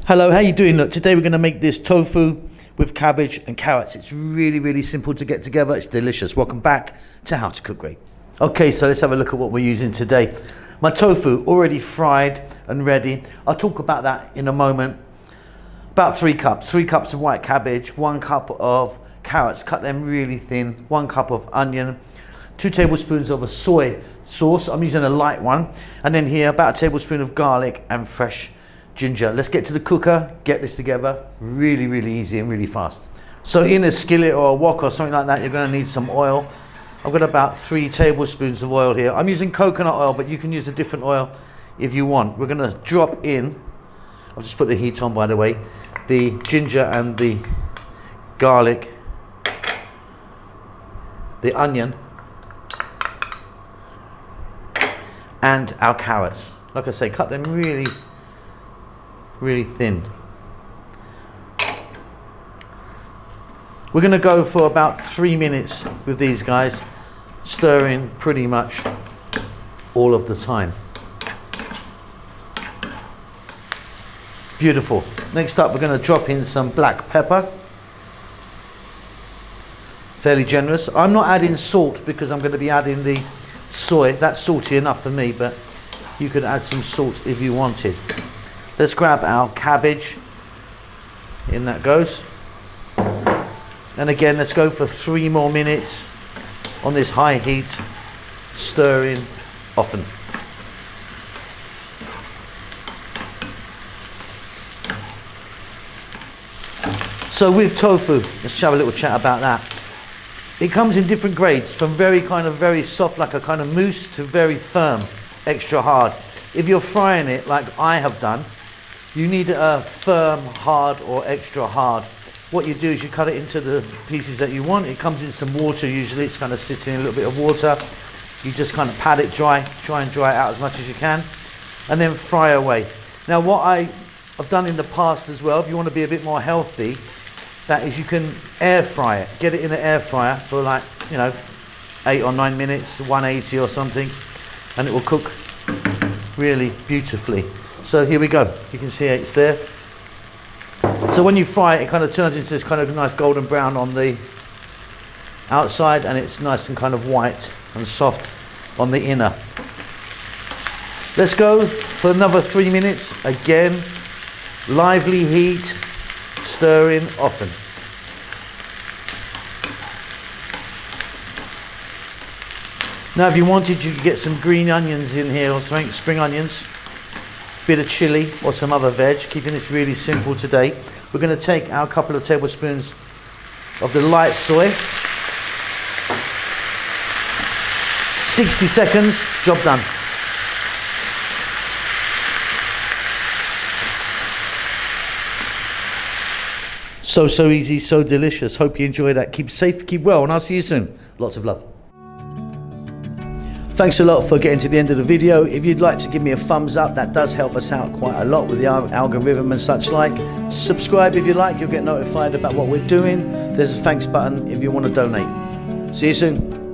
Hello, how you doing? Look, today we're going to make this tofu with cabbage and carrots. It's really simple to get together. It's delicious. Welcome back to How to Cook Great. Okay, so let's have a look at what we're using today. My tofu already fried and ready. I'll talk about that in a moment. About 3 cups of white cabbage, 1 cup of carrots, cut them really thin, 1 cup of onion, 2 tablespoons of a soy sauce. I'm using a light one. And then here about a tablespoon of garlic and fresh ginger. Let's get to the cooker, get this together. Really easy and really fast. So in a skillet or a wok or something like that, you're going to need some oil. I've got about 3 tablespoons of oil here. I'm using coconut oil, but you can use a different oil if you want. We're going to drop in, I've just put the heat on by the way, the ginger and the garlic, the onion, and our carrots. Like I say, cut them really thin. We're going to go for about 3 minutes with these guys, stirring pretty much all of the time. Beautiful. Next up, we're going to drop in some black pepper. Fairly generous. I'm not adding salt because I'm going to be adding the soy. That's salty enough for me, but you could add some salt if you wanted. Let's grab our cabbage. In that goes. And again, let's go for 3 more minutes on this high heat, stirring often. So with tofu, let's have a little chat about that. It comes in different grades, from very soft, like a kind of mousse, to very firm, extra hard. If you're frying it like I have done, you need a firm, hard, or extra hard. What you do is you cut it into the pieces that you want. It comes in some water usually. It's kind of sitting in a little bit of water. You just kind of pat it dry, try and dry it out as much as you can, and then fry away. Now what I've done in the past as well, if you want to be a bit more healthy, that is you can air fry it. Get it in the air fryer for 8 or 9 minutes, 180 or something, and it will cook really beautifully. So here we go. You can see it's there. So when you fry it, it kind of turns into this kind of nice golden brown on the outside, and it's nice and kind of white and soft on the inner. Let's go for another 3 minutes. Again, lively heat, stirring often. Now if you wanted, you could get some green onions in here or something, spring onions, bit of chili or some other veg, keeping this really simple today. We're going to take our couple of tablespoons of the light soy. 60 seconds, job done. So easy, so delicious. Hope you enjoy that. Keep safe, keep well, and I'll see you soon. Lots of love. Thanks a lot for getting to the end of the video. If you'd like to give me a thumbs up, that does help us out quite a lot with the algorithm and such like. Subscribe if you like, you'll get notified about what we're doing. There's a thanks button if you want to donate. See you soon.